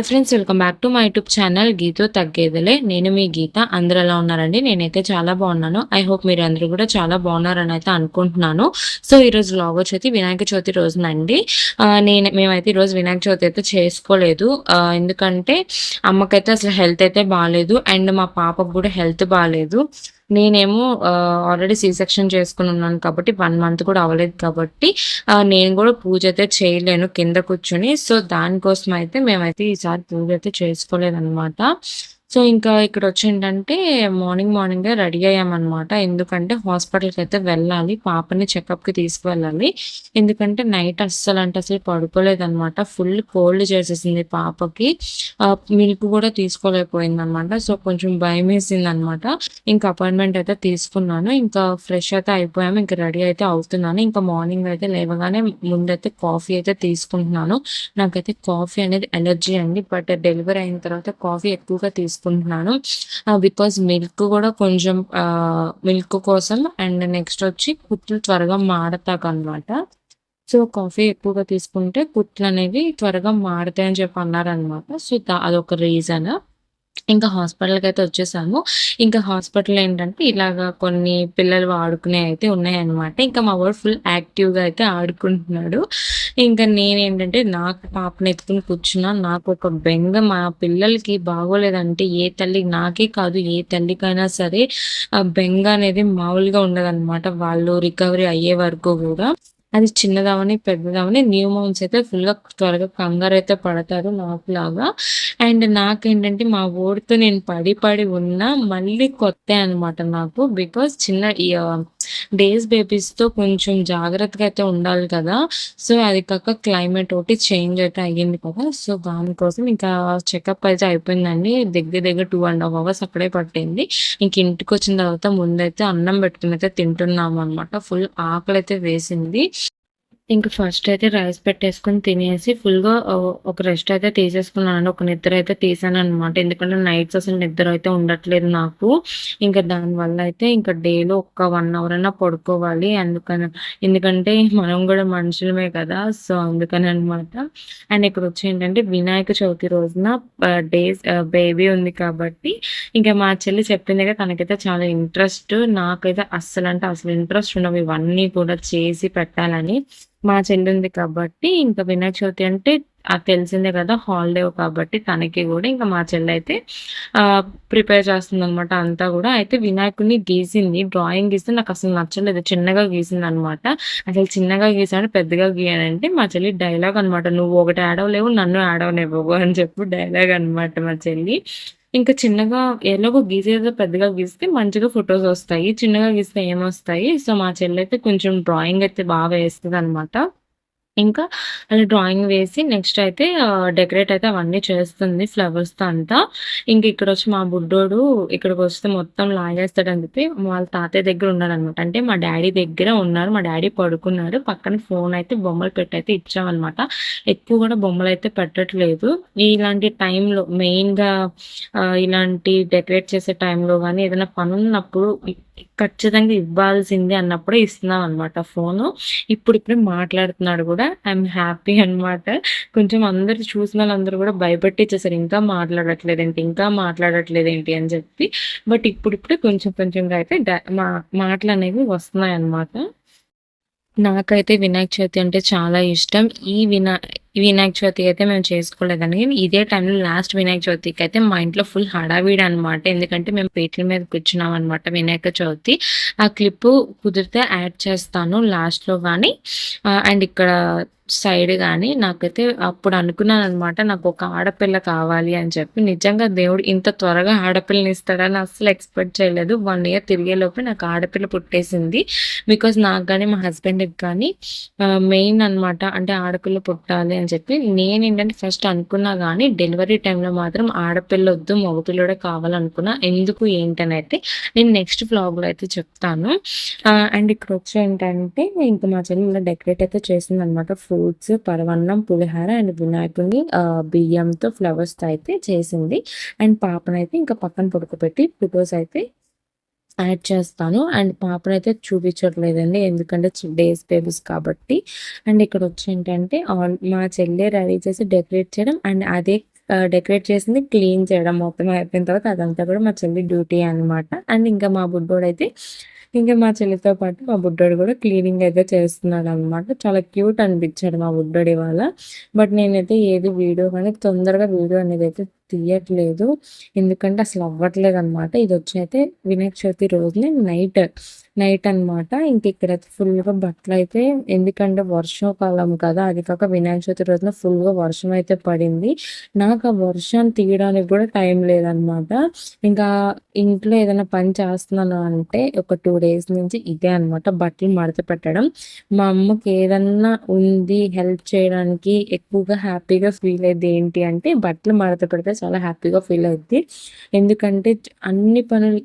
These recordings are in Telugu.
Hi friends, welcome back to my YouTube channel గీతో తగ్గేదిలే. నేను మీ గీత. అందరూ ఎలా ఉన్నారండి? నేనైతే చాలా బాగున్నాను. ఐ హోప్ మీరు అందరూ కూడా చాలా బాగున్నారని అయితే అనుకుంటున్నాను. సో ఈరోజు వ్లాగ్ వచ్చేసి వినాయక చవితి రోజునండి. మేమైతే ఈరోజు వినాయక చవితి అయితే చేసుకోలేదు. ఎందుకంటే అమ్మకైతే అసలు హెల్త్ అయితే బాగాలేదు, అండ్ మా పాపకు కూడా హెల్త్ బాగాలేదు. నేనేమో ఆల్రెడీ సి సెక్షన్ చేసుకుని ఉన్నాను కాబట్టి 1 మంత్ కూడా అవ్వలేదు కాబట్టి నేను కూడా పూజ అయితే చేయలేను కింద కూర్చొని. సో దానికోసం అయితే మేమైతే ఈసారి పూజ అయితే చేసుకోలేదనమాట. సో ఇంకా ఇక్కడొచ్చి ఏంటంటే మార్నింగే రెడీ అయ్యామనమాట. ఎందుకంటే హాస్పిటల్‌కి అయితే వెళ్ళాలి. పాపని చెకప్‌కి తీసుకువెళ్ళాలి. ఎందుకంటే నైట్ అస్సలు పడుకోలేదనమాట. ఫుల్ కోల్డ్ చేసేసింది పాపకి. మిల్క్ కూడా తీసుకోలేకపోయిందనమాట. సో కొంచెం భయమేసిందనమాట. ఇంకా అపాయింట్మెంట్ అయితే తీసుకున్నాను. ఇంకా ఫ్రెష్ అయితే అయిపోయాము. ఇంకా రెడీ అయితే అవుతున్నాను. ఇంకా మార్నింగ్ అయితే లేవగానే ముందైతే కాఫీ అయితే తీసుకుంటున్నాను. నాకైతే కాఫీ అనేది అలర్జీ అండి. బట్ డెలివరీ అయిన తర్వాత కాఫీ ఎక్కువగా తీసుకుంటున్నాను. బికాజ్ మిల్క్ కూడా కొంచెం మిల్క్ కోసం, అండ్ నెక్స్ట్ వచ్చి కుట్లు త్వరగా మాడతాకనమాట. సో కాఫీ ఎక్కువగా తీసుకుంటే కుట్లు అనేవి త్వరగా మాడతాయని చెప్పి అన్నారనమాట. సో అదొక రీజన్. ఇంకా హాస్పిటల్‌కైతే వచ్చేసాము. ఇంకా హాస్పిటల్ ఏంటంటే ఇలాగా కొన్ని పిల్లలు ఆడుకునేవి అయితే ఉన్నాయన్నమాట. ఇంకా మా వాడు ఫుల్ యాక్టివ్‌గా అయితే ఆడుకుంటున్నాడు. ఇంకా నేనేంటంటే నాకు పాపని ఎత్తుకొని కూర్చున్నా. నాకు ఒక బెంగ, మా పిల్లలకి బాగోలేదంటే ఏ తల్లి, నాకే కాదు ఏ తల్లికైనా సరే ఆ బెంగ అనేది మామూలుగా ఉండదన్నమాట. వాళ్ళు రికవరీ అయ్యే వరకు గూడా. అది చిన్నదవని, పెద్దదవని న్యూ మమ్స్ అయితే ఫుల్‌గా త్వరగా కంగారైతే పడతారు నాకులాగా. అండ్ నాకేంటంటే మా వోడితో నేను పడి ఉన్నా మళ్ళీ కొత్తే అనమాట నాకు. బికాజ్ డేస్ బేబీస్‌తో కొంచెం జాగ్రత్తగా అయితే ఉండాలి కదా! సో అది కాక క్లైమేట్ ఒకటి చేంజ్ అయితే అయ్యింది కదా! సో దానికోసం ఇంకా చెకప్ అయితే అయిపోయిందండి. దగ్గర 2½ అవర్స్ అక్కడే పట్టింది. ఇంక ఇంటికొచ్చిన తర్వాత ముందైతే అన్నం పెట్టుకొని అయితే తింటున్నామనమాట. ఫుల్ ఆకలైతే వేసింది. ఇంక ఫస్ట్ అయితే రైస్ పెట్టేసుకొని తినేసి ఫుల్‌గా ఒక రెస్ట్ అయితే తీసేసుకున్నానండి. ఒక నిద్ర అయితే తీసాననమాట. ఎందుకంటే నైట్స్ అసలు నిద్ర అయితే ఉండట్లేదు నాకు. ఇంకా దానివల్ల అయితే ఇంకా డేలో ఒక 1 అవర్ అన్నా పడుకోవాలి. ఎందుకంటే మనం గూడా మనుషులమే కదా! సో అందుకననమాట. అండ్ ఇక్కడొచ్చి ఏంటంటే వినాయక చవితి రోజున బేబీ ఉంది కాబట్టి ఇంకా మా చెల్లి చెప్పింది కదా, తనకైతే చాలా ఇంట్రెస్ట్. నాకైతే అస్సలంటే అసలు ఇంట్రెస్ట్ ఉండవు ఇవన్నీ కూడా చేసి పెట్టాలని. మా చెల్లుంది కాబట్టి ఇంకా వినాయక చవితి అంటే తెలిసిందే కదా! హాలిడే కాబట్టి తనకి గూడా ఇంకా మా చెల్లయితే ప్రిపేర్ చేస్తుందనమాట అంతా గూడా. అయితే వినాయకుడిని గీసింది. డ్రాయింగ్ గీస్తే నాకసలు నచ్చలేదు. చిన్నగా గీసిందనమాట. అసలు చిన్నగా గీసాను, పెద్దగా గీయనంటే మా చెల్లి డైలాగ్ అనమాట. "నువ్వు ఒకటి ఏడవలేవు, నన్ను ఏడవనివ్వవు" అని చెప్పి డైలాగ్ అనమాట మా చెల్లి. ఇంకా చిన్నగా ఎలాగో గీసేదో పెద్దగా గీస్తే మంచిగా ఫోటోసొస్తాయి. చిన్నగా గీస్తే ఏమొస్తాయి? సో, మా చెల్లయితే కొంచెం డ్రాయింగ్ అయితే బాగా వేస్తదనమాట. ఇంకా అలా డ్రాయింగ్ వేసి నెక్స్ట్ అయితే డెకరేట్ అయితే అవన్నీ చేస్తుంది ఫ్లవర్స్‌తో అంతా. ఇంక ఇక్కడొచ్చి మా బుడ్డోడు ఇక్కడికొస్తే మొత్తం లాగేస్తాడని చెప్పి వాళ్ళ తాతయ్య దగ్గర ఉన్నాడనమాట. అంటే మా డ్యాడీ దగ్గర ఉన్నారు. మా డ్యాడీ పడుకున్నాడు. పక్కన ఫోన్ అయితే బొమ్మలు పెట్టయితే ఇచ్చామనమాట. ఎక్కువ కూడా బొమ్మలైతే పెట్టట్లేదు. ఇలాంటి టైంలో మెయిన్‌గా ఇలాంటి డెకరేట్ చేసే టైంలో గానీ ఏదైనా పనున్నప్పుడు ఖచ్చితంగా ఇవ్వాల్సిందే అన్నప్పుడే ఇస్తున్నామనమాట ఫోను. ఇప్పుడిప్పుడే మాట్లాడుతున్నాడు గూడా. ఐయామ్ హ్యాపీ అనమాట. కొంచెం అందరూ చూసినోళ్ళందరూ గూడా భయపెట్టిచ్చేసారు. ఇంకా మాట్లాడట్లేదేంటి అని చెప్పి. బట్ ఇప్పుడిప్పుడే కొంచెంగా అయితే మాటలనేవి వస్తున్నాయన్నమాట. నాకైతే వినాయక చవితి అంటే చాలా ఇష్టం. వినాయక చవితి అయితే మేము చేసుకోలేదండి. ఇదే టైంలో లాస్ట్ వినాయక చవితికైతే మా ఇంట్లో ఫుల్ హడావిడి అనమాట. ఎందుకంటే మేము పీటల మీద కూర్చున్నామనమాట వినాయక చవితి. ఆ క్లిప్పు కుదిరితే యాడ్ చేస్తాను లాస్ట్‌లో గానీ. అండ్ ఇక్కడ సైడ్ గానీ నాకైతే అప్పుడు అనుకున్నాననమాట, నాకొక ఆడపిల్ల కావాలి అని చెప్పి. నిజంగా దేవుడు ఇంత త్వరగా ఆడపిల్లనిస్తాడని అస్సలు ఎక్స్‌పెక్ట్ చేయలేదు. 1 ఇయర్ తిరిగేలోపే నాకు ఆడపిల్ల పుట్టేసింది. బికాజ్ నాకు గానీ, మా హస్బెండ్‌కి కానీ మెయిన్ అనమాట. అంటే ఆడపిల్ల పుట్టాలి అని చెప్పి. నేనేంటంటే ఫస్ట్ అనుకున్నా గానీ డెలివరీ టైంలో మాత్రం ఆడపిల్లొద్దు, మగపిల్లోడే కావాలనుకున్నా. ఎందుకు ఏంటనైతే నేను నెక్స్ట్ వ్లాగ్‌లో అయితే చెప్తాను. అండ్ ఇక్కడొచ్చి ఏంటంటే ఇంక మా చెల్లి ఇలా డెకరేట్ అయితే చేసిందనమాట. ఫ్రూట్స్, పరవన్నం, పులిహోర అండ్ వినాయకుడిని బియ్యంతో ఫ్లవర్స్‌తో అయితే చేసింది. అండ్ పాపనైతే ఇంకా పక్కన పడుకోబెట్టి ఫోటోస్ అయితే యాడ్ చేస్తాను. అండ్ పాపనైతే చూపించట్లేదండి. ఎందుకంటే డేస్ బేబీస్ కాబట్టి. అండ్ ఇక్కడొచ్చి ఏంటంటే మా చెల్లె రెడీ చేసి డెకరేట్ చేయడం, అండ్ అదే డెకరేట్ చేసింది క్లీన్ చేయడం మొత్తం అయిపోయిన తర్వాత అదంతా కూడా మా చెల్లి డ్యూటీ అనమాట. అండ్ ఇంకా మా బుడ్డోడైతే ఇంకా మా చెల్లితో పాటు మా బుడ్డోడు కూడా క్లీనింగ్ అయితే చేస్తున్నాడనమాట. చాలా క్యూట్ అనిపించాడు మా బుడ్డోడు ఇవాళ. బట్ నేనైతే ఏది వీడియో కానీ తొందరగా వీడియో అనేది అయితే తీయట్లేదు. ఎందుకంటే అసలు అవ్వట్లేదనమాట. ఇదొచ్చి అయితే వినాయక చవితి రోజునే నైట్ అనమాట. ఇంక ఇక్కడైతే ఫుల్‌గా బట్టలయితే ఎందుకంటే వర్షాకాలం కదా! అది కాక వినాయక చవితి రోజున ఫుల్‌గా వర్షం అయితే పడింది. నాకు ఆ వర్షాన్ని తీయడానికి కూడా టైం లేదనమాట. ఇంకా ఇంట్లో ఏదైనా పని చేస్తున్నాను అంటే ఒక 2 డేస్ నుంచి ఇదే అనమాట. బట్టలు మడత పెట్టడం. మా అమ్మకి ఏదన్నా ఉంది హెల్ప్ చేయడానికి ఎక్కువగా హ్యాపీగా ఫీల్ అయ్యేది ఏంటి అంటే బట్టలు మడత పెడితే చాలా హ్యాపీగా ఫీల్ అయిద్ది. ఎందుకంటే అన్ని పనులు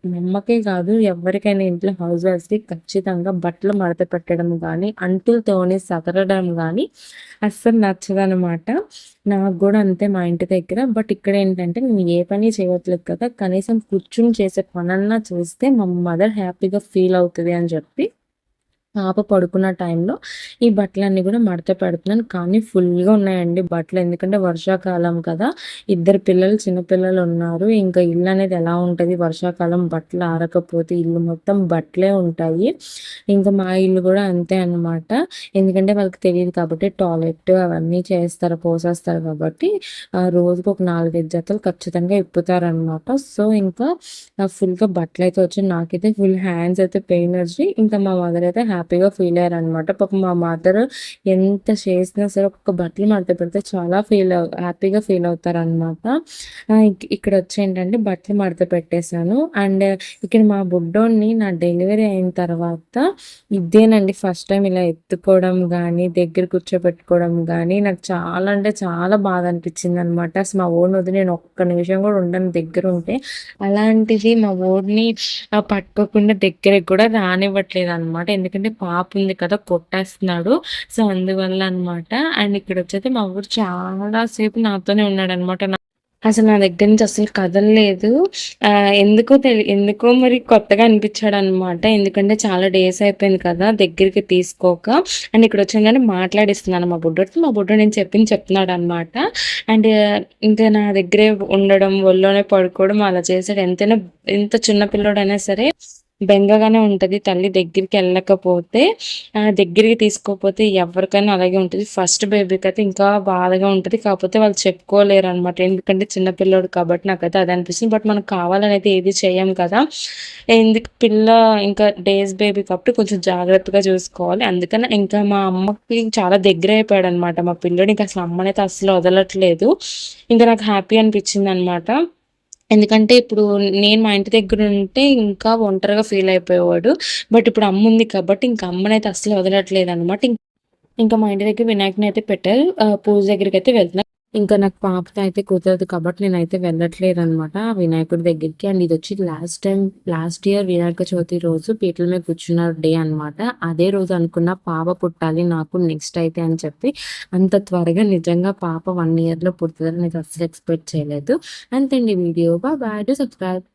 మా అమ్మకే కాదు ఎవరికైనా ఇంట్లో హౌస్ వైఫ్స్‌కి ఖచ్చితంగా బట్టలు మడత పెట్టడం గానీ, అంట్లు సదరడం గానీ అస్సలు నచ్చదనమాట. నాకు గూడా అంతే మా ఇంటి దగ్గర. బట్ ఇక్కడేంటంటే నేను ఏ పని చేయట్లేదు కదా! కనీసం కూర్చొని చేసే పనన్నా చేస్తే మా మదర్ హ్యాపీగా ఫీల్ అవుతది అని చెప్పి పాప పడుకున్న టైంలో ఈ బట్టలన్నీ కూడా మడత పెడుతున్నాను. కానీ ఫుల్‌గా ఉన్నాయండి బట్టలు. ఎందుకంటే వర్షాకాలం కదా! ఇద్దరు పిల్లలు చిన్న పిల్లలు ఉన్నారు. ఇంకా ఇల్లు అనేది ఎలా ఉంటది వర్షాకాలం బట్టలు ఆరకపోతే ఇల్లు మొత్తం బట్టలే ఉంటాయి. ఇంకా మా ఇల్లు కూడా అంతే అనమాట. ఎందుకంటే వాళ్ళకి తెలీదు కాబట్టి టాయిలెట్ అవన్నీ చేస్తారు, పోసేస్తారు కాబట్టి రోజుకి ఒక 4, 5 జతలు ఖచ్చితంగా ఇప్పుతారనమాట. సో, ఇంకా ఫుల్‌గా బట్టలైతే వచ్చాయి. నాకైతే ఫుల్ హ్యాండ్స్ అయితే పెయిన్ వచ్చి ఇంకా మా మదర్ అయితే హ్యాపీగా ఫీల్ అయ్యారనమాట. పాపం మా మదర్ ఎంత చేసినా సరే ఒక్క బట్టలు మడత పెడితే చాలా హ్యాపీగా ఫీల్ అవుతారనమాట. ఇక్కడ వచ్చి ఏంటంటే బట్టలు మడత పెట్టేశాను. అండ్ ఇక్కడ మా బుడ్డోడిని నా డెలివరీ అయిన తర్వాత ఇదేనండి ఫస్ట్ టైం ఇలా ఎత్తుకోవడం గానీ, దగ్గర కూర్చోబెట్టుకోవడం గానీ నాకు చాలా అంటే చాలా బాధ అనిపించిందనమాట. అసలు మా వోడిని వదిలి నేను ఒక్క నిమిషం కూడా ఉండను దగ్గరుంటే. అలాంటిది మా వోడిని పట్టుకోకుండా దగ్గరికి కూడా రానివ్వట్లేదనమాట. ఎందుకంటే పాప ఉంది కదా! కొట్టేస్తున్నాడు. సో, అందువల్ల అనమాట. అండ్ ఇక్కడొచ్చైతే మా వోడు చాలా సేపు నాతోనే ఉన్నాడనమాట. అసలు నా దగ్గర నుంచి అసలు కదలలేదు. ఎందుకో మరి కొత్తగా అనిపించాడనమాట. ఎందుకంటే చాలా డేస్ అయిపోయింది కదా! దగ్గరికి తీసుకోక. అండ్ ఇక్కడొచ్చాను మాట్లాడిస్తున్నాను మా బుడ్డోడితో. మా బుడ్డోడు నేను చెప్పింది చెప్తున్నాడనమాట. అండ్ ఇంకా నా దగ్గరే ఉండడం, ఒళ్ళోనే పడుకోవడం అలా చేసాడు. ఎంత చిన్న పిల్లోడైనా సరే బెంగగానే ఉంటది. తల్లి దగ్గరికి దగ్గరికి తీసుకోకపోతే ఎవరికైనా అలాగే ఉంటది. ఫస్ట్ బేబీకైతే ఇంకా బాధగా ఉంటది. కాకపోతే వాళ్ళు చెప్పుకోలేరనమాట. ఎందుకంటే చిన్న పిల్లోడు కాబట్టి నాకైతే అదే అనిపిస్తుంది. బట్ మనకు కావాలని అయితే ఏది చెయ్యం కదా! పిల్ల ఇంకా డేస్ బేబీ కాబట్టి కొంచెం జాగ్రత్తగా చూసుకోవాలి. అందుకని ఇంకా మా అమ్మకి చాలా దగ్గరైపోయాడనమాట మా పిల్లోడు. ఇంకా అసలు అమ్మనైతే అస్సలు వదలట్లేదు. ఇంకా నాకు హ్యాపీ అనిపించిందనమాట. ఎందుకంటే ఇప్పుడు నేను మా ఇంటి దగ్గరుంటే ఇంకా ఒంటరిగా ఫీల్ అయిపోయేవాడు. బట్ ఇప్పుడు అమ్ముంది కాబట్టి ఇంక అమ్మనైతే అస్సలు వదలట్లేదనమాట. ఇంకా మా ఇంటి దగ్గర వినాయకుడిని అయితే పెట్టారు. పూజ దగ్గరికైతే వెళ్తున్నా. ఇంకా నాకు పాపతో అయితే కుదరదు కాబట్టి నేనైతే వెళ్ళట్లేదనమాట వినాయకుడి దగ్గరికి. అండ్ ఇదొచ్చి లాస్ట్ ఇయర్ వినాయక చవితి రోజు పీటల మీద కూర్చున్న డే అనమాట. అదే రోజు అనుకున్న పాప పుట్టాలి నాకు నెక్స్ట్ అయితే అని చెప్పి. అంత త్వరగా నిజంగా పాప 1 ఇయర్‌లో పుడుతదని నేను అస్సలు ఎక్స్‌పెక్ట్ చేయలేదు. అంతే అండి వీడియో. బాయ్. Do subscribe.